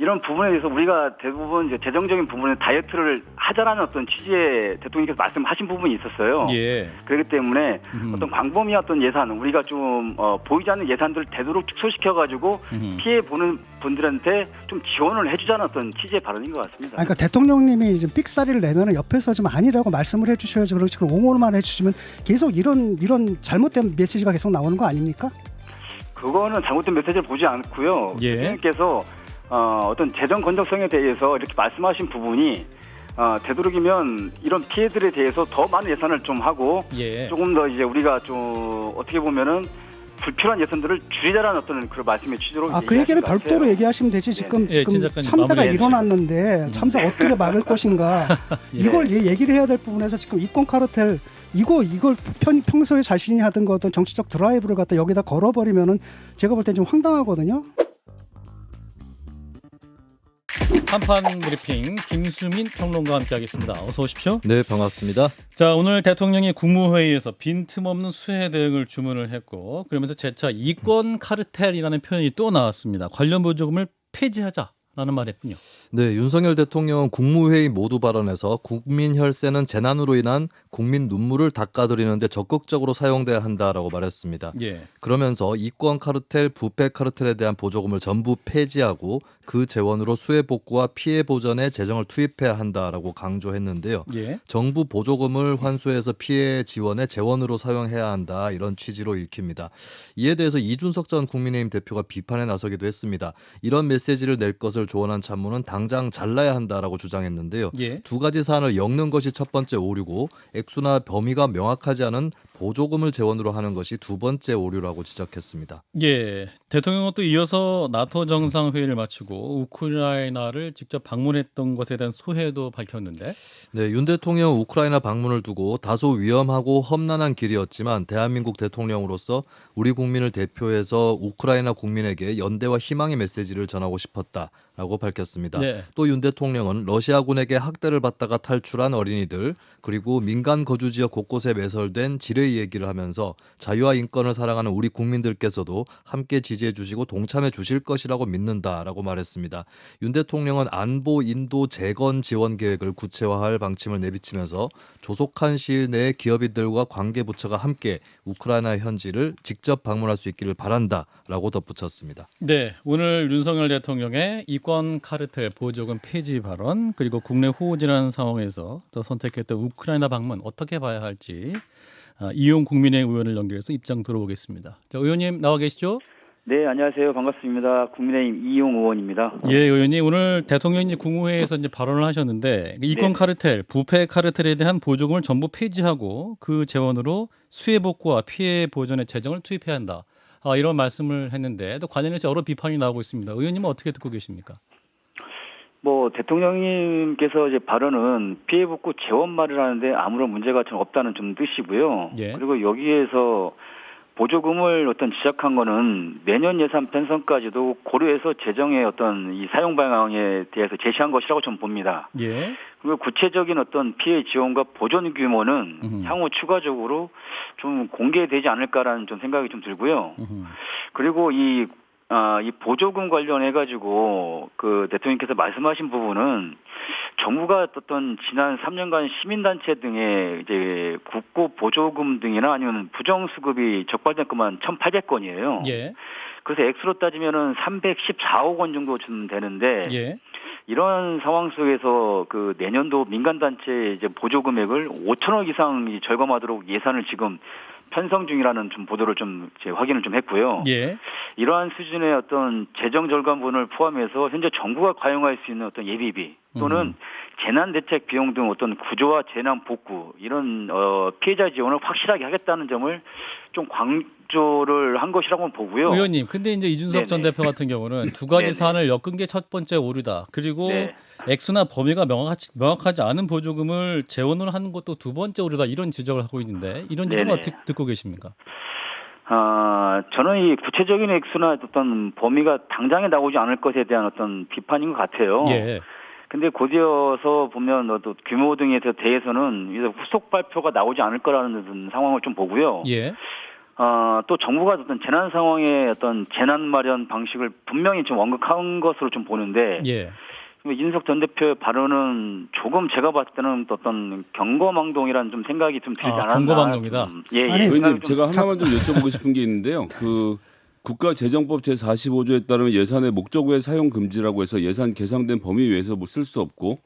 이런 부분에 대해서 우리가 대부분 이제 재정적인 부분에 다이어트를 하자라는 어떤 취지의 대통령께서 말씀하신 부분이 있었어요. 예. 그렇기 때문에 어떤 광범위한 어떤 예산, 우리가 좀 보이지 않는 예산들을 되도록 축소시켜가지고 피해 보는 분들한테 좀 지원을 해주자는 어떤 취지의 발언인 것 같습니다. 그러니까 대통령님이 좀 삑사리를 내면은 옆에서 좀 아니라고 말씀을 해주셔야지, 그렇지 그럼 옹호만 해주시면 계속 이런 잘못된 메시지가 계속 나오는 거 아닙니까? 그거는 잘못된 메시지를 보지 않고요. 예. 대통령께서 어떤 재정 건전성에 대해서 이렇게 말씀하신 부분이 되도록이면 이런 피해들에 대해서 더 많은 예산을 좀 하고 예. 조금 더 이제 우리가 좀 어떻게 보면은 불필요한 예산들을 줄이자라는 어떤 그런 말씀의 취지로 그 얘기는 별도로 얘기하시면 되지. 지금 참사가 일어났는데 참사 어떻게 막을 것인가 예. 이걸 얘기를 해야 될 부분에서 지금 이권 카르텔 이걸 평소에 자신이 하던 거 어떤 정치적 드라이브를 갖다 여기다 걸어버리면은 제가 볼 땐 좀 황당하거든요. 한판 브리핑 김수민 평론가와 함께하겠습니다. 어서 오십시오. 네, 반갑습니다. 자, 오늘 대통령이 국무회의에서 빈틈없는 수해 대응을 주문을 했고, 그러면서 재차 이권 카르텔이라는 표현이 또 나왔습니다. 관련 보조금을 폐지하자라는 말했군요. 네, 윤석열 대통령은 국무회의 모두 발언에서 국민 혈세는 재난으로 인한 국민 눈물을 닦아드리는데 적극적으로 사용돼야 한다라고 말했습니다. 예. 그러면서 이권 카르텔, 부패 카르텔에 대한 보조금을 전부 폐지하고 그 재원으로 수해 복구와 피해 보전에 재정을 투입해야 한다라고 강조했는데요. 예. 정부 보조금을 환수해서 피해 지원에 재원으로 사용해야 한다, 이런 취지로 읽힙니다. 이에 대해서 이준석 전 국민의힘 대표가 비판에 나서기도 했습니다. 이런 메시지를 낼 것을 조언한 참모는 당장 잘라야 한다라고 주장했는데요. 예. 두 가지 사안을 엮는 것이 첫 번째 오류고 액수나 범위가 명확하지 않은 보조금을 재원으로 하는 것이 두 번째 오류라고 지적했습니다. 예, 대통령은 또 이어서 나토 정상회의를 마치고 우크라이나를 직접 방문했던 것에 대한 소회도 밝혔는데, 네, 윤 대통령 우크라이나 방문을 두고 다소 위험하고 험난한 길이었지만 대한민국 대통령으로서 우리 국민을 대표해서 우크라이나 국민에게 연대와 희망의 메시지를 전하고 싶었다라고 밝혔습니다. 네. 또 윤 대통령은 러시아군에게 학대를 받다가 탈출한 어린이들, 그리고 민간 거주 지역 곳곳에 매설된 지뢰 얘기를 하면서 자유와 인권을 사랑하는 우리 국민들께서도 함께 지지해 주시고 동참해 주실 것이라고 믿는다라고 말했습니다. 윤 대통령은 안보, 인도, 재건 지원 계획을 구체화할 방침을 내비치면서 조속한 시일 내에 기업인들과 관계부처가 함께 우크라이나 현지를 직접 방문할 수 있기를 바란다라고 덧붙였습니다. 네, 오늘 윤석열 대통령의 이권 카르텔 보조금 폐지 발언, 그리고 국내 호우질환 상황에서 또 선택했던 우크라이나 방문 어떻게 봐야 할지 이용 국민의힘 의원을 연결해서 입장 들어보겠습니다. 자, 의원님 나와 계시죠? 네, 안녕하세요. 반갑습니다. 국민의힘 이용 의원입니다. 예, 의원님 오늘 대통령이 국무회의에서 이제 발언을 하셨는데 이권 카르텔, 부패 카르텔에 대한 보조금을 전부 폐지하고 그 재원으로 수해 복구와 피해 보전에 재정을 투입해야 한다. 이런 말씀을 했는데 또 관련해서 여러 비판이 나오고 있습니다. 의원님은 어떻게 듣고 계십니까? 대통령님께서 이제 발언은 피해 복구 재원 마련하는데 아무런 문제가 좀 없다는 좀 뜻이고요. 예. 그리고 여기에서 보조금을 어떤 지적한 거는 내년 예산 편성까지도 고려해서 재정의 어떤 이 사용 방향에 대해서 제시한 것이라고 좀 봅니다. 예. 그리고 구체적인 어떤 피해 지원과 보전 규모는 향후 추가적으로 좀 공개되지 않을까라는 좀 생각이 좀 들고요. 그리고 이 보조금 관련해가지고 그 대통령께서 말씀하신 부분은 정부가 어떤 지난 3년간 시민단체 등의 이제 국고 보조금 등이나 아니면 부정수급이 적발된 것만 1,800건이에요. 예. 그래서 액수로 따지면은 314억 원 정도 좀 되는데, 예. 이런 상황 속에서 그 내년도 민간단체 이제 보조금액을 5천억 이상 절감하도록 예산을 지금 편성 중이라는 좀 보도를 좀 확인을 좀 했고요. 예. 이러한 수준의 어떤 재정 절감분을 포함해서 현재 정부가 과용할 수 있는 어떤 예비비 또는 재난대책 비용 등 어떤 구조와 재난 복구 이런 피해자 지원을 확실하게 하겠다는 점을 좀 강조를 한 것이라고 보고요. 의원님, 근데 이제 이준석 전 대표 같은 경우는 두 가지 사안을 엮은 게 첫 번째 오류다. 그리고 액수나 범위가 명확하지 않은 보조금을 재원으로 하는 것도 두 번째 오류다. 이런 지적을 하고 있는데 이런 지적은 어떻게 듣고 계십니까? 저는 이 구체적인 액수나 어떤 범위가 당장에 나오지 않을 것에 대한 어떤 비판인 것 같아요. 예. 근데 곧이어서 보면 또 규모 등에 대해서는 후속 발표가 나오지 않을 거라는 상황을 좀 보고요. 예. 또 정부가 어떤 재난 상황의 어떤 재난 마련 방식을 분명히 좀 언급한 것으로 좀 보는데 예. 이준석 전 대표의 발언은 조금 제가 봤을 때는 어떤 경거망동이라는 좀 생각이 좀 들지 않았나. 경거망동이다. 예, 아니, 의원님 제가 하나만 좀 여쭤보고 싶은 게 있는데요. 그 국가재정법 제45조에 따르면 예산의 목적 외 사용 금지라고 해서 예산 계상된 범위 외에서 뭐 쓸 수 없고.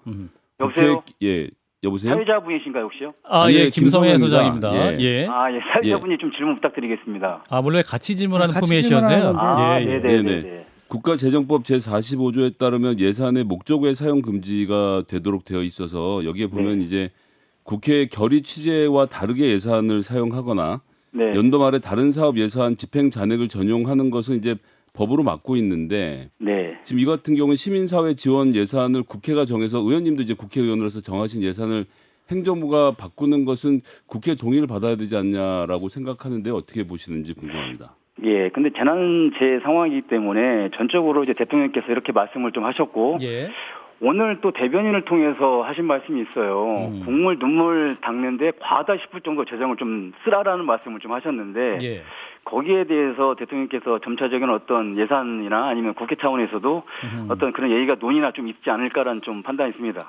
여보세요? 예, 여보세요? 사회자분이신가요 혹시요? 예, 예, 김성애 김성애입니다. 소장입니다. 예. 예. 예, 사회자분이 좀 질문 부탁드리겠습니다. 원래 같이 질문하는 같이 포맷이어서요. 질문하는 예, 예. 네네. 국가재정법 제45조에 따르면 예산의 목적 외 사용 금지가 되도록 되어 있어서 여기에 보면 네. 이제 국회 결의 취지와 다르게 예산을 사용하거나 네. 연도 말에 다른 사업 예산 집행 잔액을 전용하는 것은 이제 법으로 막고 있는데 네. 지금 이 같은 경우는 시민사회 지원 예산을 국회가 정해서 의원님도 이제 국회의원으로서 정하신 예산을 행정부가 바꾸는 것은 국회 동의를 받아야 되지 않냐라고 생각하는데 어떻게 보시는지 궁금합니다. 예, 근데 재난재 상황이기 때문에 전적으로 이제 대통령께서 이렇게 말씀을 좀 하셨고 예. 오늘 또 대변인을 통해서 하신 말씀이 있어요. 국물 눈물 닦는데 과하다 싶을 정도 재정을 좀 쓰라라는 말씀을 좀 하셨는데 예. 거기에 대해서 대통령께서 점차적인 어떤 예산이나 아니면 국회 차원에서도 어떤 그런 얘기가 논의나 좀 있지 않을까라는 좀 판단이 있습니다.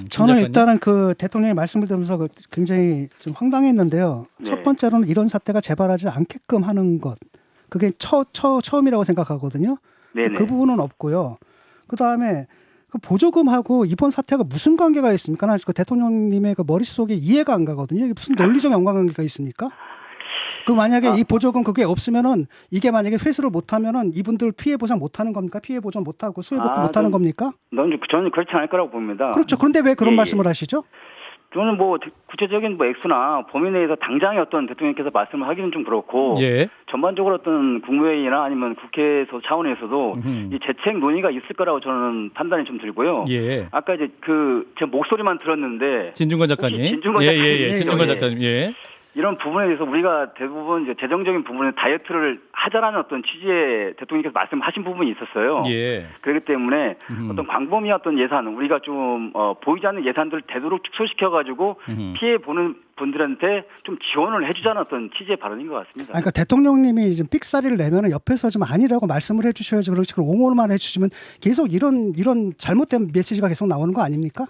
저는 일단은 그 대통령의 말씀을 들으면서 굉장히 좀 황당했는데요. 네. 첫 번째로는 이런 사태가 재발하지 않게끔 하는 것. 그게 처음이라고 생각하거든요. 네네. 그 부분은 없고요. 그다음에 그 보조금하고 이번 사태가 무슨 관계가 있습니까? 나 그 대통령님의 그 머릿속에 이해가 안 가거든요. 이게 무슨 논리적 연관관계가 있습니까? 그 만약에 이 보조금 그게 없으면은 이게 만약에 회수를 못하면은 이분들 피해 보상 못하는 겁니까? 피해 보전 못하고 수해 복구 못하는 겁니까? 저는 그렇지 않을 거라고 봅니다. 그렇죠. 그런데 왜 그런 예, 말씀을 하시죠? 저는 뭐 구체적인 뭐 액수나 범위 내에서 당장에 어떤 대통령께서 말씀을 하기는 좀 그렇고 예. 전반적으로 어떤 국무회의나 아니면 국회에서 차원에서도 이 재책 논의가 있을 거라고 저는 판단이 좀 들고요. 예. 아까 이제 제 목소리만 들었는데 진중권 작가님. 진중권 예, 작가님. 예. 진중권 예. 작가님. 예. 이런 부분에 대해서 우리가 대부분 이제 재정적인 부분에 다이어트를 하자라는 어떤 취지의 대통령께서 말씀하신 부분이 있었어요. 예. 그렇기 때문에 어떤 광범위한 어떤 예산, 우리가 좀 보이지 않는 예산들을 되도록 축소시켜가지고 피해 보는 분들한테 좀 지원을 해주자는 어떤 취지의 발언인 것 같습니다. 그러니까 대통령님이 지금 삑사리를 내면은 옆에서 좀 아니라고 말씀을 해주셔야지 그렇지 그럼 옹호만 해주시면 계속 이런 잘못된 메시지가 계속 나오는 거 아닙니까?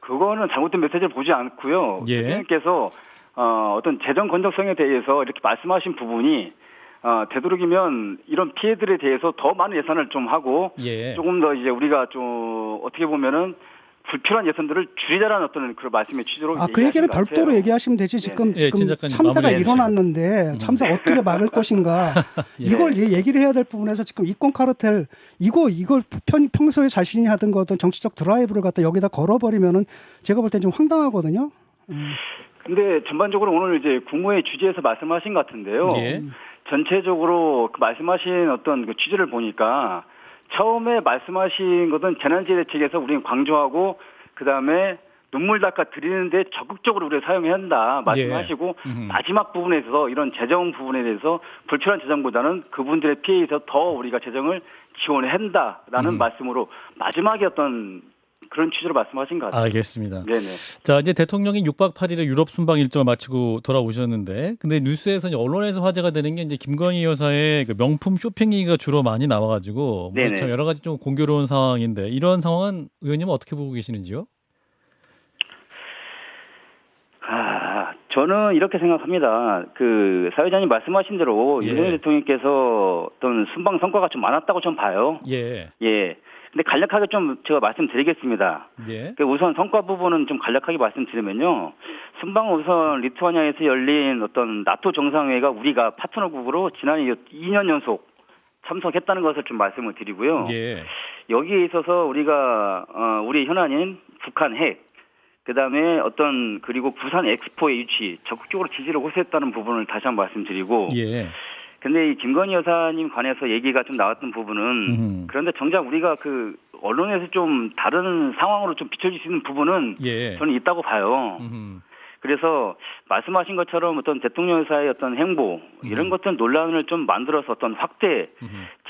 그거는 잘못된 메시지를 보지 않고요. 예. 대통령께서 어떤 재정 건전성에 대해서 이렇게 말씀하신 부분이 되도록이면 이런 피해들에 대해서 더 많은 예산을 좀 하고 예. 조금 더 이제 우리가 좀 어떻게 보면은 불필요한 예산들을 줄이자라는 어떤 그런 말씀의 취지로 그 얘기는 별도로 얘기하시면 되지. 지금 예, 진 작가님 참사가 마무리해 일어났는데 참사 어떻게 막을 것인가 이걸 얘기를 해야 될 부분에서 지금 이권 카르텔 이걸 평소에 자신이 하던 거 어떤 정치적 드라이브를 갖다 여기다 걸어버리면은 제가 볼 땐 좀 황당하거든요. 근데 전반적으로 오늘 이제 국무회의 주제에서 말씀하신 것 같은데요. 예. 전체적으로 그 말씀하신 어떤 그 취지를 보니까 처음에 말씀하신 것은 재난지대 대책에서 우리는 강조하고 그다음에 눈물 닦아 드리는데 적극적으로 우리가 사용해야 한다 말씀하시고 마지막 부분에서 이런 재정 부분에 대해서 불필요한 재정보다는 그분들의 피해에서 더 우리가 재정을 지원해야 한다라는 말씀으로 마지막에 어떤 그런 취지로 말씀하신 것 같아요. 알겠습니다. 네네. 자, 이제 대통령이 6박 8일의 유럽 순방 일정을 마치고 돌아오셨는데, 근데 뉴스에서 이제 언론에서 화제가 되는 게 이제 김건희 여사의 그 명품 쇼핑 얘기가 주로 많이 나와가지고 뭐 참 여러 가지 좀 공교로운 상황인데 이런 상황은 의원님은 어떻게 보고 계시는지요? 저는 이렇게 생각합니다. 그 사회자님 말씀하신 대로 윤석열 대통령께서 어떤 순방 성과가 좀 많았다고 좀 봐요. 예. 예. 근데 간략하게 좀 제가 말씀드리겠습니다. 예. 우선 성과 부분은 좀 간략하게 말씀드리면요. 순방 우선 리투아니아에서 열린 어떤 나토 정상회의가 우리가 파트너국으로 지난해 2년 연속 참석했다는 것을 좀 말씀을 드리고요. 예. 여기에 있어서 우리가 우리 현안인 북한 핵, 그다음에 그리고 부산 엑스포의 유치 적극적으로 지지를 호소했다는 부분을 다시 한번 말씀드리고. 예. 근데 이 김건희 여사님 관해서 얘기가 좀 나왔던 부분은 그런데 정작 우리가 그 언론에서 좀 다른 상황으로 좀 비춰질 수 있는 부분은 예. 저는 있다고 봐요. 그래서 말씀하신 것처럼 어떤 대통령사의 어떤 행보 이런 것들 논란을 좀 만들어서 어떤 확대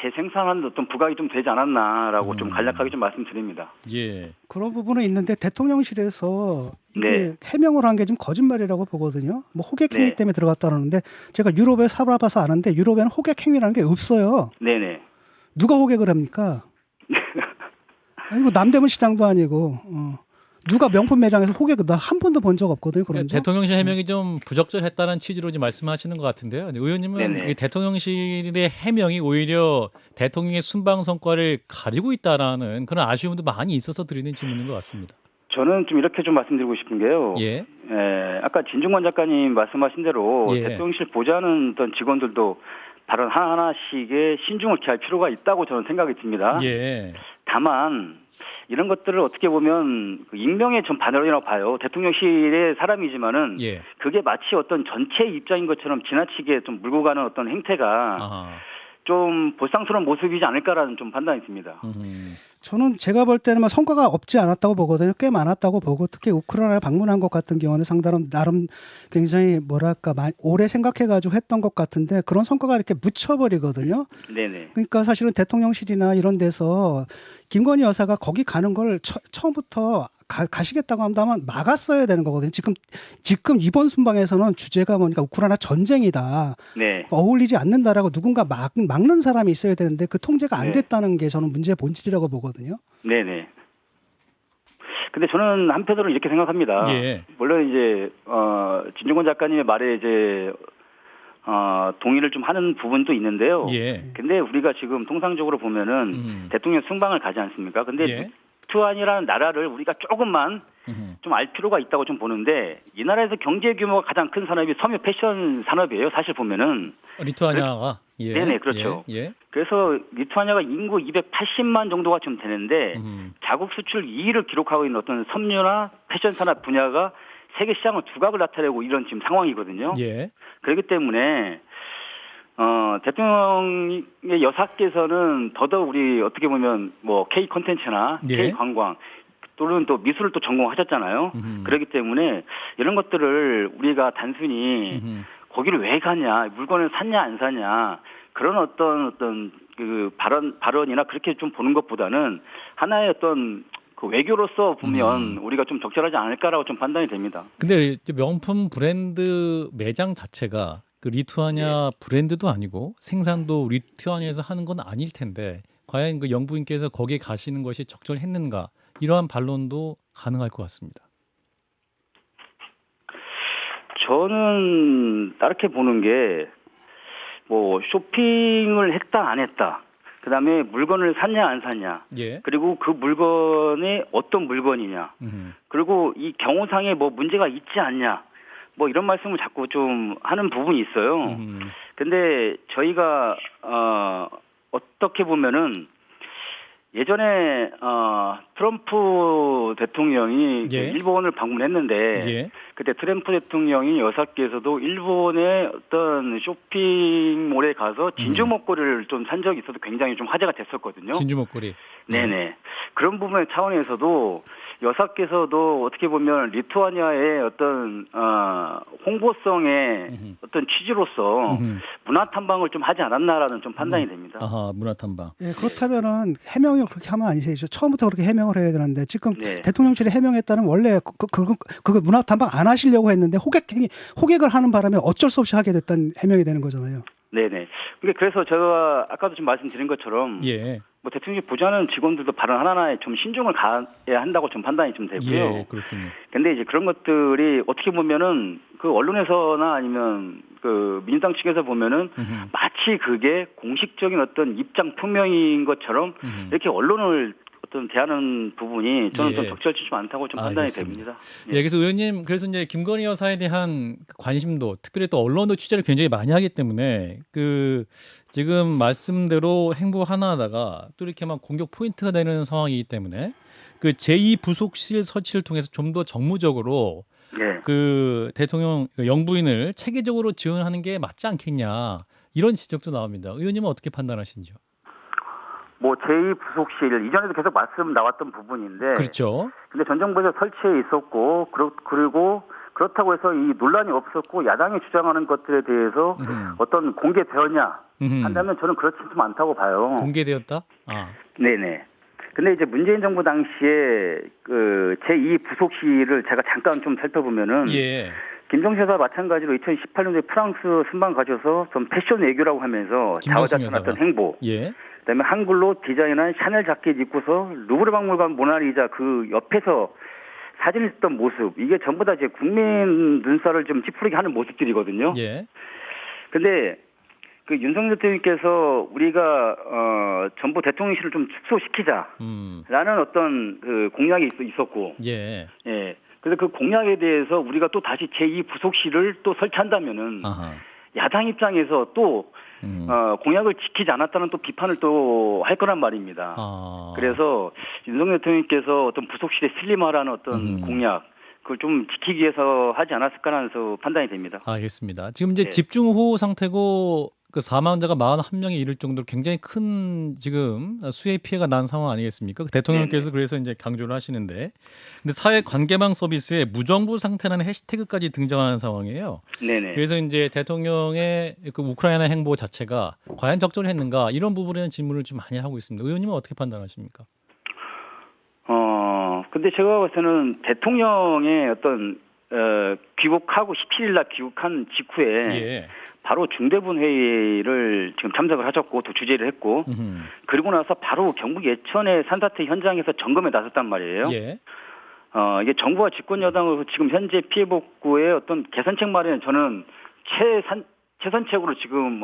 재생산하는 어떤 부각이 좀 되지 않았나라고 좀 간략하게 좀 말씀드립니다. 예. 그런 부분은 있는데 대통령실에서 이게 네. 해명을 한 게 좀 거짓말이라고 보거든요. 뭐 호객행위 네. 때문에 들어갔다는데 제가 유럽에 살아봐서 아는데 유럽에는 호객행위라는 게 없어요. 네네. 누가 호객을 합니까? 아니고 남대문 시장도 아니고 누가 명품 매장에서 호객을 나 한 번도 본 적 없거든요. 그런 적. 대통령실 해명이 좀 부적절했다는 취지로 지금 말씀하시는 것 같은데요. 의원님은 네네. 이 대통령실의 해명이 오히려 대통령의 순방 성과를 가리고 있다라는 그런 아쉬움도 많이 있어서 드리는 질문인 것 같습니다. 저는 좀 이렇게 좀 말씀드리고 싶은 게요. 예. 아까 진중권 작가님 말씀하신 대로 예. 대통령실 보좌하는 어떤 직원들도 발언 하나하나씩에 신중을 기할 필요가 있다고 저는 생각이 듭니다. 예. 다만 이런 것들을 어떻게 보면 그 익명의 전 반언이라고 봐요. 대통령실의 사람이지만은 예. 그게 마치 어떤 전체 입장인 것처럼 지나치게 좀 물고 가는 어떤 행태가 아하. 좀 볼상스러운 모습이지 않을까라는 좀 판단이 듭니다. 저는 제가 볼 때는 뭐 성과가 없지 않았다고 보거든요. 꽤 많았다고 보고 특히 우크라이나 방문한 것 같은 경우는 상당히 나름 굉장히 뭐랄까 오래 생각해가지고 했던 것 같은데 그런 성과가 이렇게 묻혀버리거든요. 네네. 그러니까 사실은 대통령실이나 이런 데서 김건희 여사가 거기 가는 걸 처음부터 가시겠다고 한다면 막았어야 되는 거거든요. 지금 이번 순방에서는 주제가 뭐니까 우크라이나 전쟁이다. 네. 어울리지 않는다라고 누군가 막는 사람이 있어야 되는데 그 통제가 안 네. 됐다는 게 저는 문제의 본질이라고 보거든요. 네네. 근데 저는 한편으로 이렇게 생각합니다. 예. 물론 이제 진중권 작가님의 말에 이제 동의를 좀 하는 부분도 있는데요. 예. 근데 우리가 지금 통상적으로 보면은 대통령 순방을 가지 않습니까? 근데 예. 리투아니아라는 나라를 우리가 조금만 좀 알 필요가 있다고 좀 보는데 이 나라에서 경제 규모가 가장 큰 산업이 섬유 패션 산업이에요. 사실 보면은. 리투아니아가. 예. 네네, 그렇죠. 예. 그래서 리투아니아가 인구 280만 정도가 좀 되는데 자국 수출 2위를 기록하고 있는 어떤 섬유나 패션 산업 분야가 세계 시장을 두각을 나타내고 이런 지금 상황이거든요. 예. 그렇기 때문에 대통령의 여사께서는 더더욱 우리 어떻게 보면 뭐 K 콘텐츠나 예. K 관광 또는 또 미술을 또 전공하셨잖아요. 그렇기 때문에 이런 것들을 우리가 단순히 거기를 왜 가냐, 물건을 샀냐 안 샀냐 그런 어떤 그 발언이나 그렇게 좀 보는 것보다는 하나의 어떤 그 외교로서 보면 우리가 좀 적절하지 않을까라고 좀 판단이 됩니다. 근데 명품 브랜드 매장 자체가 그 리투아니아 브랜드도 아니고 생산도 리투아니아에서 하는 건 아닐 텐데 과연 그 영부인께서 거기에 가시는 것이 적절했는가 이러한 반론도 가능할 것 같습니다. 저는 다르게 보는 게 뭐 쇼핑을 했다 안 했다. 그다음에 물건을 샀냐 안 샀냐. 예. 그리고 그 물건이 어떤 물건이냐. 그리고 이 경호상에 뭐 문제가 있지 않냐. 뭐 이런 말씀을 자꾸 좀 하는 부분이 있어요. 근데 저희가 어떻게 보면은 예전에 트럼프 대통령이 예. 일본을 방문했는데 예. 그때 트럼프 대통령이 여사께서도 일본의 어떤 쇼핑몰에 가서 진주 목걸이를 좀 산 적이 있어서 굉장히 좀 화제가 됐었거든요. 진주 목걸이. 네네. 그런 부분의 차원에서도 여사께서도 어떻게 보면 리투아니아의 어떤 홍보성의 어떤 취지로서 문화 탐방을 좀 하지 않았나라는 좀 판단이 됩니다. 아하, 문화 탐방. 예, 그렇다면은 해명을 그렇게 하면 아니죠. 처음부터 그렇게 해명을 해야 되는데 지금 네. 대통령실이 해명했다는 원래 그거 문화 탐방 안 하시려고 했는데 호객을 하는 바람에 어쩔 수 없이 하게 됐다는 해명이 되는 거잖아요. 네네. 그래서 제가 아까도 좀 말씀드린 것처럼 예. 뭐 대통령이 보좌하는 직원들도 발언 하나하나에 좀 신중을 가해야 한다고 좀 판단이 좀 되고요. 예, 그렇군요. 근데 이제 그런 것들이 어떻게 보면은 그 언론에서나 아니면 그 민주당 측에서 보면은 마치 그게 공식적인 어떤 입장 표명인 것처럼 이렇게 언론을 어떤 대하는 부분이 저는 예. 좀 적절치 좀 않다고 좀 판단이 알겠습니다. 됩니다. 예, 그래서 의원님 그래서 이제 김건희 여사에 대한 관심도 특별히 또 언론도 취재를 굉장히 많이 하기 때문에 그 지금 말씀대로 행보 하나하다가 또 이렇게 막 공격 포인트가 되는 상황이기 때문에 그 제2부속실 설치를 통해서 좀 더 정무적으로 네. 그 대통령 영부인을 체계적으로 지원하는 게 맞지 않겠냐 이런 지적도 나옵니다. 의원님은 어떻게 판단하시는지요? 뭐 제2부속실 이전에도 계속 말씀 나왔던 부분인데 그렇죠. 근데 전 정부에서 설치해 있었고 그리고 그렇다고 해서 이 논란이 없었고 야당이 주장하는 것들에 대해서 어떤 공개되었냐 한다면 저는 그렇지 않다고 봐요. 공개되었다? 아. 네네. 근데 이제 문재인 정부 당시에 그 제2 부속실을 제가 잠깐 좀 살펴보면은 예. 김정수 여사 마찬가지로 2018년도에 프랑스 순방 가셔서 좀 패션 외교라고 하면서 자화자찬했던 행보. 예. 그다음에 한글로 디자인한 샤넬 자켓 입고서 루브르 박물관 모나리자 그 옆에서 사진을 찍던 모습 이게 전부 다 이제 국민 눈살을 좀 찌푸리게 하는 모습들이거든요. 예. 근데 그 윤석열 대통령께서 우리가 전부 대통령실을 좀 축소시키자라는 어떤 그 공약이 있었고, 예. 예. 그래서 그 공약에 대해서 우리가 또 다시 제2 부속실을 또 설치한다면은 아하. 야당 입장에서 또 공약을 지키지 않았다는 또 비판을 또 할 거란 말입니다. 아. 그래서 윤석열 대통령께서 어떤 부속실의 슬림화라는 어떤 공약 그걸 좀 지키기 위해서 하지 않았을까라는 판단이 됩니다. 알겠습니다. 지금 이제 네. 집중호우 상태고 그 사망자가 41명에 이를 정도로 굉장히 큰 지금 수해 피해가 난 상황 아니겠습니까? 대통령께서 네네. 그래서 이제 강조를 하시는데, 근데 사회 관계망 서비스에 무정부 상태라는 해시태그까지 등장하는 상황이에요. 네네. 그래서 이제 대통령의 그 우크라이나 행보 자체가 과연 적절했는가 이런 부분에 대한 질문을 좀 많이 하고 있습니다. 의원님은 어떻게 판단하십니까? 근데 제가 봤을 때는 대통령의 어떤 귀국하고 17일 날 귀국한 직후에 예. 바로 중대본 회의를 지금 참석을 하셨고 또 주재를 했고 그리고 나서 바로 경북 예천의 산사태 현장에서 점검에 나섰단 말이에요. 예. 이게 정부와 집권 여당으로서 지금 현재 피해 복구의 어떤 개선책 마련에 저는 최선책으로 지금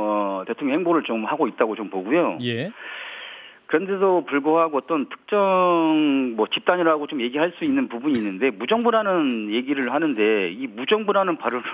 대통령 행보를 좀 하고 있다고 좀 보고요. 예. 그런데도 불구하고 어떤 특정 집단이라고 좀 얘기할 수 있는 부분이 있는데 무정부라는 얘기를 하는데 이 무정부라는 발언을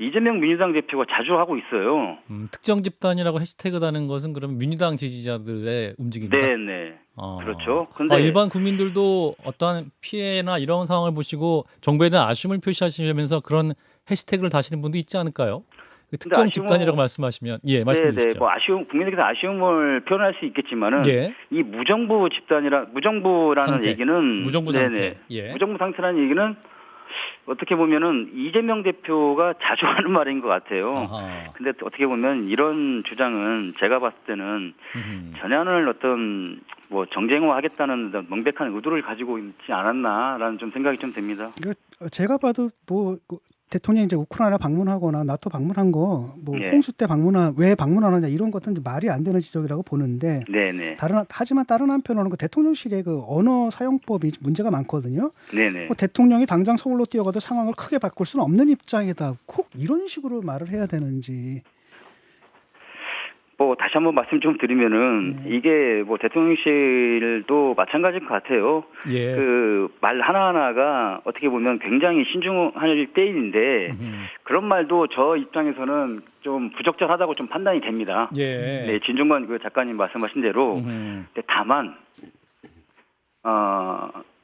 이재명 민주당 대표가 자주 하고 있어요. 특정 집단이라고 해시태그 다는 것은 그러면 민주당 지지자들의 움직임이다. 네네. 그렇죠. 근데 일반 국민들도 어떠한 피해나 이런 상황을 보시고 정부에 대한 아쉬움을 표시하시면서 그런 해시태그를 다시는 분도 있지 않을까요? 그 특정 집단이라고 말씀하시면 말씀해 주시죠. 네네. 국민들께서 아쉬움을 표현할 수 있겠지만은 예. 이 무정부라는 상태. 얘기는 무정부 상태. 예. 무정부 상태라는 얘기는 어떻게 보면은 이재명 대표가 자주 하는 말인 것 같아요. 아하. 근데 어떻게 보면 이런 주장은 제가 봤을 때는 전향을 어떤 정쟁화하겠다는 명백한 의도를 가지고 있지 않았나라는 좀 생각이 좀 듭니다. 제가 봐도 대통령이 이제 우크라이나 방문하거나 나토 방문한 거 네. 홍수 때 왜 방문하느냐 이런 것들은 말이 안 되는 지적이라고 보는데 네네. 하지만 다른 한편으로는 그 대통령실의 그 언어 사용법이 문제가 많거든요. 네네. 대통령이 당장 서울로 뛰어가도 상황을 크게 바꿀 수는 없는 입장이다. 꼭 이런 식으로 말을 해야 되는지. 다시 한번 말씀 좀 드리면은 이게 대통령실도 마찬가지일 것 같아요. 예. 그 말 하나하나가 어떻게 보면 굉장히 신중할 때인데 그런 말도 저 입장에서는 좀 부적절하다고 좀 판단이 됩니다. 예. 네, 진중권 그 작가님 말씀하신 대로. 근데 다만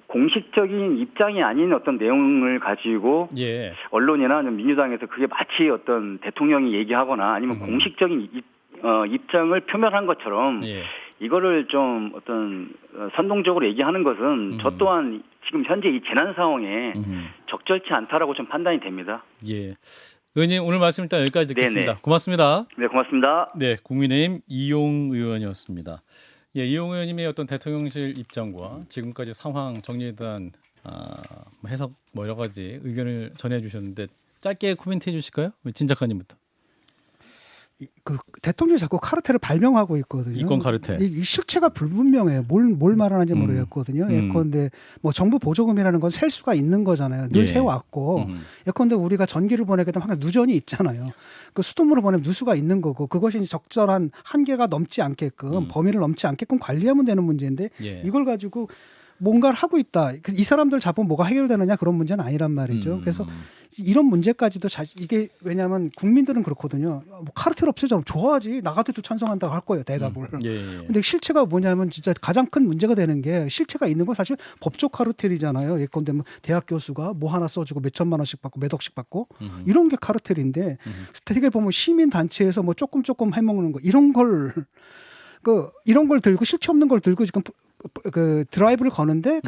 공식적인 입장이 아닌 어떤 내용을 가지고 예. 언론이나 민주당에서 그게 마치 어떤 대통령이 얘기하거나 아니면 공식적인 입장을 표명한 것처럼 이거를 좀 어떤 선동적으로 얘기하는 것은 저 또한 지금 현재 이 재난 상황에 적절치 않다라고 좀 판단이 됩니다. 예. 의원님 오늘 말씀 일단 여기까지 듣겠습니다. 네네. 고맙습니다. 네, 고맙습니다. 네, 국민의힘 이용 의원이었습니다. 이용 의원님의 어떤 대통령실 입장과 지금까지 상황 정리에 대한 해석 여러 가지 의견을 전해주셨는데 짧게 코멘트해 주실까요? 진 작가님부터. 그 대통령이 자꾸 카르텔을 발명하고 있거든요. 이권 카르텔. 이 실체가 불분명해요. 뭘 말하는지 모르겠거든요. 예컨대 정부 보조금이라는 건 셀 수가 있는 거잖아요. 늘 세워왔고 예컨대 우리가 전기를 보내게 되면 항상 누전이 있잖아요. 그 수돗물을 보내면 누수가 있는 거고 그것이 적절한 한계가 넘지 않게끔 범위를 넘지 않게끔 관리하면 되는 문제인데 이걸 가지고 뭔가를 하고 있다. 이 사람들 잡으면 뭐가 해결되느냐 그런 문제는 아니란 말이죠. 그래서 이런 문제까지도 이게 왜냐하면 국민들은 그렇거든요. 카르텔 없애자면 좋아하지. 나 같아도 찬성한다고 할 거예요. 대답을. 근데 실체가 뭐냐면 진짜 가장 큰 문제가 되는 게 실체가 있는 건 사실 법적 카르텔이잖아요. 예컨대 대학 교수가 뭐 하나 써주고 몇 천만 원씩 받고 몇 억씩 받고 이런 게 카르텔인데 되게 보면 시민 단체에서 조금 해먹는 거 이런 걸 들고 실체 없는 걸 들고 지금 그 드라이브를 거는데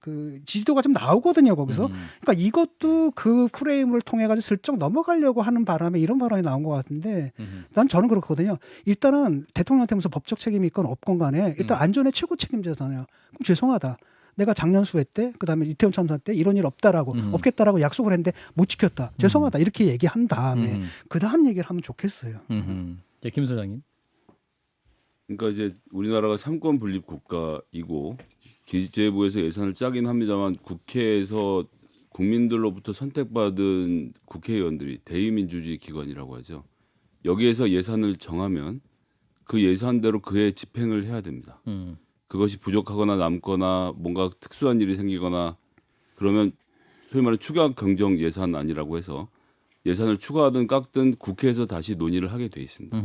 그 지지도가 좀 나오거든요 거기서. 그러니까 이것도 그 프레임을 통해 가지고 슬쩍 넘어가려고 하는 바람에 이런 발언이 나온 것 같은데 저는 그렇거든요. 일단은 대통령한테 무슨 법적 책임이 있건 없건 간에 일단 안전의 최고 책임자잖아요. 그럼 죄송하다. 내가 작년 수회 때 그다음에 이태원 참사 때 이런 일 없다라고 없겠다라고 약속을 했는데 못 지켰다. 죄송하다. 이렇게 얘기한 다음에 그다음 얘기를 하면 좋겠어요. 네, 김 소장님. 그러니까 이제 우리나라가 삼권 분립 국가이고 기재부에서 예산을 짜긴 합니다만 국회에서 국민들로부터 선택받은 국회의원들이 대의민주주의 기관이라고 하죠. 여기에서 예산을 정하면 그 예산대로 그의 집행을 해야 됩니다. 그것이 부족하거나 남거나 뭔가 특수한 일이 생기거나 그러면 소위 말하는 추가 경정 예산안이라고 해서 예산을 추가하든 깎든 국회에서 다시 논의를 하게 돼 있습니다.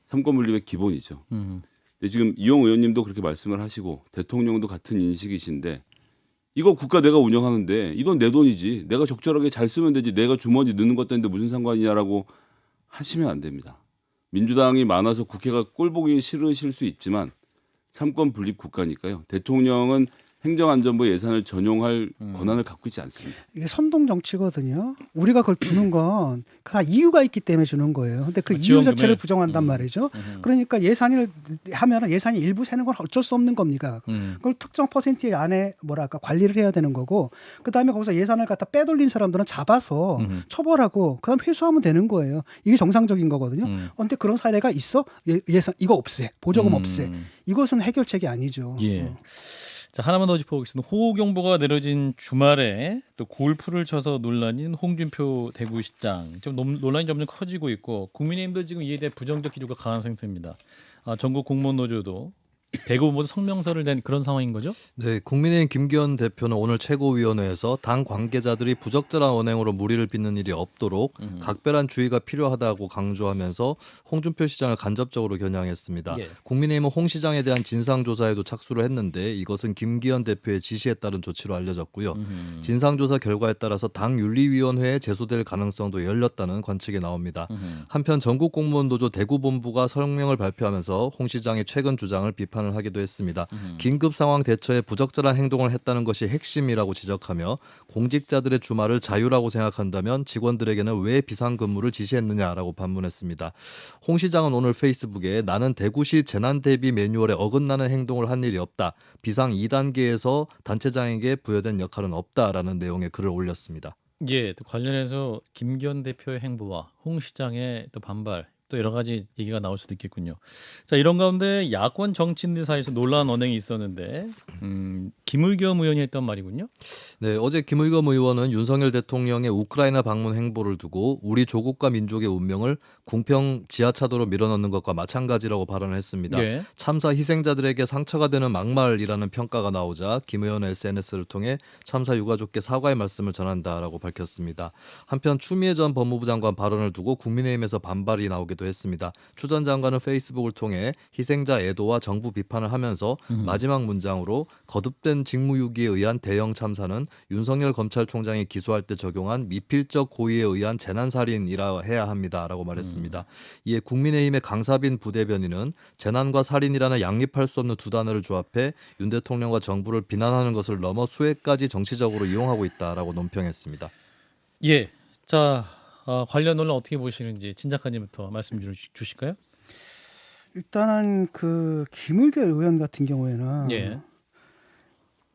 삼권 분립의 기본이죠. 근데 지금 이용 의원님도 그렇게 말씀을 하시고 대통령도 같은 인식이신데 이거 국가 내가 운영하는데 이 돈 내 돈이지 내가 적절하게 잘 쓰면 되지 내가 주머니 넣는 것도 있는데 무슨 상관이냐라고 하시면 안 됩니다. 민주당이 많아서 국회가 꼴보기 싫으실 수 있지만 삼권 분립 국가니까요. 대통령은 행정안전부 예산을 전용할 권한을 갖고 있지 않습니다. 이게 선동 정치거든요. 우리가 그걸 주는 건 다 이유가 있기 때문에 주는 거예요. 근데 그 이유 자체를 부정한단 말이죠. 그러니까 예산을 하면 예산이 일부 새는 건 어쩔 수 없는 겁니다. 그걸 특정 퍼센트 안에 뭐랄까 관리를 해야 되는 거고 그다음에 거기서 예산을 갖다 빼돌린 사람들은 잡아서 처벌하고 그다음 회수하면 되는 거예요. 이게 정상적인 거거든요. 근데 그런 사례가 있어? 예산 이거 없애. 보조금 없애. 이것은 해결책이 아니죠. 예. 자, 하나만 더 짚어보겠습니다. 호우경보가 내려진 주말에 또 골프를 쳐서 논란인 홍준표 대구시장. 좀 논란이 점점 커지고 있고 국민의힘도 지금 이에 대해 부정적 기조가 강한 상태입니다. 전국 공무원 노조도 대구 모두 성명서를 낸 그런 상황인 거죠? 네, 국민의힘 김기현 대표는 오늘 최고위원회에서 당 관계자들이 부적절한 언행으로 무리를 빚는 일이 없도록 각별한 주의가 필요하다고 강조하면서 홍준표 시장을 간접적으로 겨냥했습니다. 예. 국민의힘은 홍 시장에 대한 진상조사에도 착수를 했는데 이것은 김기현 대표의 지시에 따른 조치로 알려졌고요. 진상조사 결과에 따라서 당 윤리위원회에 제소될 가능성도 열렸다는 관측이 나옵니다. 한편 전국 공무원 노조 대구본부가 성명을 발표하면서 홍 시장의 최근 주장을 비판을 하기도 했습니다. 긴급 상황 대처에 부적절한 행동을 했다는 것이 핵심이라고 지적하며 공직자들의 주말을 자유라고 생각한다면 직원들에게는 왜 비상근무를 지시했느냐라고 반문했습니다. 홍 시장은 오늘 페이스북에 나는 대구시 재난대비 매뉴얼에 어긋나는 행동을 한 일이 없다. 비상 2단계에서 단체장에게 부여된 역할은 없다라는 내용의 글을 올렸습니다. 예, 또 관련해서 김기현 대표의 행보와 홍 시장의 또 반발 또 여러 가지 얘기가 나올 수도 있겠군요. 자, 이런 가운데 야권 정치인들 사이에서 논란 언행이 있었는데 김의겸 의원이 했던 말이군요. 네, 어제 김의겸 의원은 윤석열 대통령의 우크라이나 방문 행보를 두고 우리 조국과 민족의 운명을 궁평 지하차도로 밀어넣는 것과 마찬가지라고 발언을 했습니다. 네. 참사 희생자들에게 상처가 되는 막말이라는 평가가 나오자 김 의원은 SNS를 통해 참사 유가족께 사과의 말씀을 전한다라고 밝혔습니다. 한편 추미애 전 법무부 장관 발언을 두고 국민의힘에서 반발이 나오기도 했습니다. 추 전 장관은 페이스북을 통해 희생자 애도와 정부 비판을 하면서 마지막 문장으로 거듭된 직무유기에 의한 대형 참사는 윤석열 검찰총장이 기소할 때 적용한 미필적 고의에 의한 재난살인이라 해야 합니다라고 말했습니다. 이에 국민의힘의 강사빈 부대변인은 재난과 살인이라는 양립할 수 없는 두 단어를 조합해 윤 대통령과 정부를 비난하는 것을 넘어 수혜까지 정치적으로 이용하고 있다라고 논평했습니다. 예, 자 관련 논란 어떻게 보시는지 진 작가님부터 말씀 주실까요? 일단은 그 김의겸 의원 같은 경우에는 예.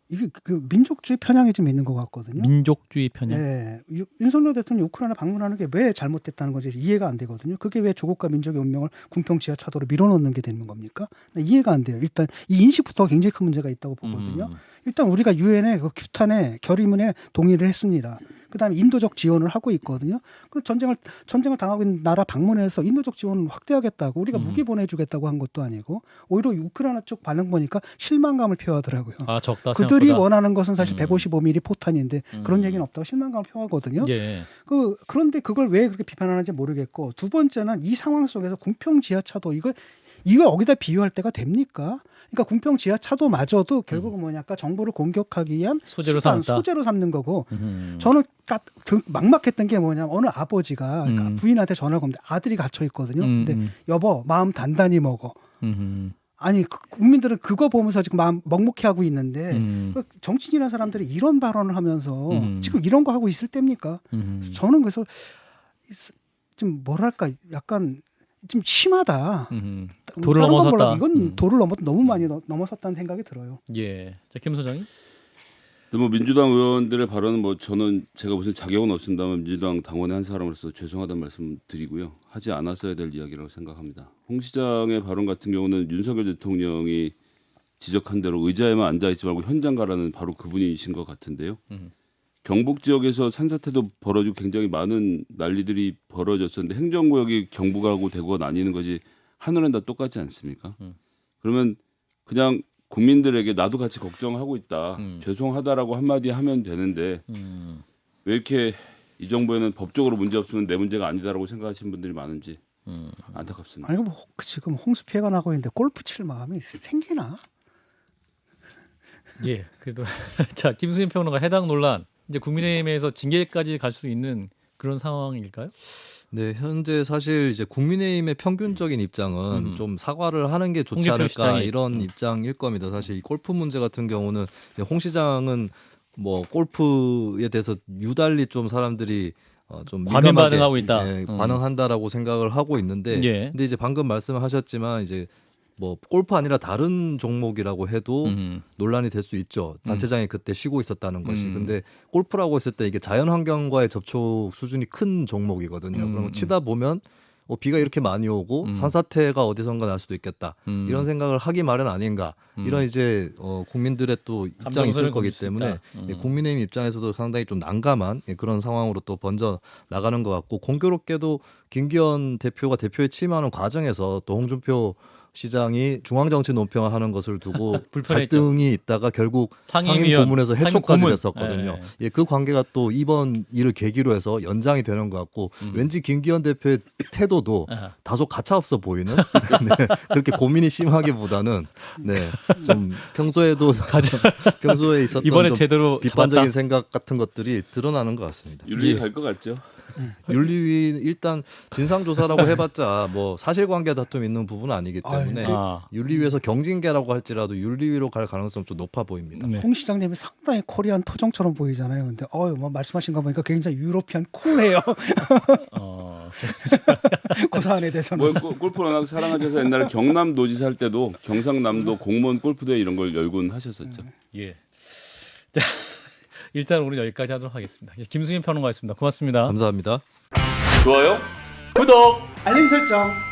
이게 그 민족주의 편향이 좀 있는 것 같거든요. 민족주의 편향. 네, 윤석열 대통령이 우크라이나 방문하는 게 왜 잘못됐다는 건지 이해가 안 되거든요. 그게 왜 조국과 민족의 운명을 궁평 지하차도로 밀어넣는 게 되는 겁니까? 이해가 안 돼요. 일단 이 인식부터 굉장히 큰 문제가 있다고 보거든요. 일단 우리가 유엔의 그 규탄에 결의문에 동의를 했습니다. 그다음에 인도적 지원을 하고 있거든요. 그 전쟁을 당하고 있는 나라 방문해서 인도적 지원을 확대하겠다고 우리가 무기 보내주겠다고 한 것도 아니고 오히려 우크라이나 쪽 반응 보니까 실망감을 표하더라고요. 적다 그들이 생각보다. 원하는 것은 사실 155mm 포탄인데 그런 얘기는 없다고 실망감을 표하거든요. 예. 그런데 그걸 왜 그렇게 비판하는지 모르겠고 두 번째는 이 상황 속에서 궁평 지하차도 이거 어디다 비유할 때가 됩니까? 그러니까 궁평 지하차도마저도 결국은 뭐냐까 정부를 공격하기 위한 소재로 삼는 거고 저는 막막했던 게 뭐냐면 어느 아버지가 부인한테 전화가 오는데 아들이 갇혀 있거든요. 근데 여보 마음 단단히 먹어. 아니 국민들은 그거 보면서 지금 마음 먹먹해하고 있는데 음. 정치인이라는 사람들이 이런 발언을 하면서 음. 지금 이런 거 하고 있을 때입니까? 저는 그래서 좀 뭐랄까 약간 좀 심하다. 도를 다른 건 넘어섰다. 몰라도 이건 도를 너무 많이 넘어섰다는 생각이 들어요. 예. 자, 김 소장님. 뭐 민주당 의원들의 발언은 뭐 저는 제가 무슨 자격은 없습니다만 민주당 당원의 한 사람으로서 죄송하다는 말씀 드리고요. 하지 않았어야 될 이야기라고 생각합니다. 홍 시장의 발언 같은 경우는 윤석열 대통령이 지적한 대로 의자에만 앉아 있지 말고 현장 가라는 바로 그분이신 것 같은데요. 경북 지역에서 산사태도 벌어지고 굉장히 많은 난리들이 벌어졌었는데 행정구역이 경북하고 대구가 나뉘는 것이 하늘은 다 똑같지 않습니까? 그러면 그냥 국민들에게 나도 같이 걱정하고 있다. 죄송하다라고 한마디 하면 되는데 왜 이렇게 이 정부에는 법적으로 문제 없으면 내 문제가 아니다라고 생각하시는 분들이 많은지 안타깝습니다. 아니 뭐 지금 홍수 피해가 나고 있는데 골프 칠 마음이 생기나? 예. 그래도 자, 김수현 평론가 해당 논란 이제 국민의힘에서 징계까지 갈 수 있는 그런 상황일까요? 네, 현재 사실 이제 국민의힘의 평균적인 입장은 좀 사과를 하는 게 좋지 홍준표 않을까 시장이. 이런 입장일 겁니다. 사실 이 골프 문제 같은 경우는 이제 홍 시장은 뭐 골프에 대해서 유달리 좀 사람들이 좀 과민 민감하게, 반응하고 있다. 예, 반응한다라고 생각을 하고 있는데, 예. 근데 이제 방금 말씀하셨지만 이제 뭐 골프 아니라 다른 종목이라고 해도 논란이 될 수 있죠. 단체장이 그때 쉬고 있었다는 것이. 근데 골프라고 했을 때 이게 자연 환경과의 접촉 수준이 큰 종목이거든요. 그럼 치다 보면 비가 이렇게 많이 오고 산사태가 어디선가 날 수도 있겠다. 이런 생각을 하기 마련 아닌가. 이런 이제 국민들의 또 입장이 있을 거기 때문에 국민의힘 입장에서도 상당히 좀 난감한 그런 상황으로 또 번져 나가는 것 같고, 공교롭게도 김기현 대표가 대표에 취임하는 과정에서 또 홍준표 시장이 중앙정치 논평하는 것을 두고 불편했죠. 갈등이 있다가 결국 상임위원, 상임고문에서 해촉까지 상임고문. 됐었거든요. 네. 예, 그 관계가 또 이번 일을 계기로 해서 연장이 되는 것 같고, 왠지 김기현 대표의 태도도 아하. 다소 가차없어 보이는 네, 그렇게 고민이 심하기보다는 네, 좀 평소에도 평소에 있었던 이번에 좀 제대로 비판적인 잡았다. 생각 같은 것들이 드러나는 것 같습니다. 윤리 예. 갈 것 같죠? 윤리위 일단 진상조사라고 해봤자 뭐 사실관계 다툼 있는 부분은 아니기 때문에 아. 윤리위에서 경징계라고 할지라도 윤리위로 갈 가능성 좀 높아 보입니다. 네. 홍 시장님이 상당히 코리안 토종처럼 보이잖아요. 근데 뭐 말씀하신 거 보니까 굉장히 유로피안 쿨해요. 그 사안에 대해서는. 뭐 골프를 워낙 사랑하셔서 옛날에 경남도지사 할 때도 경상남도 공무원 골프대회 이런 걸 열곤 하셨었죠. 예. 자, 일단 우리 여기까지 하도록 하겠습니다. 김수현 평론가였습니다. 고맙습니다. 감사합니다. 좋아요? 구독. 알림 설정.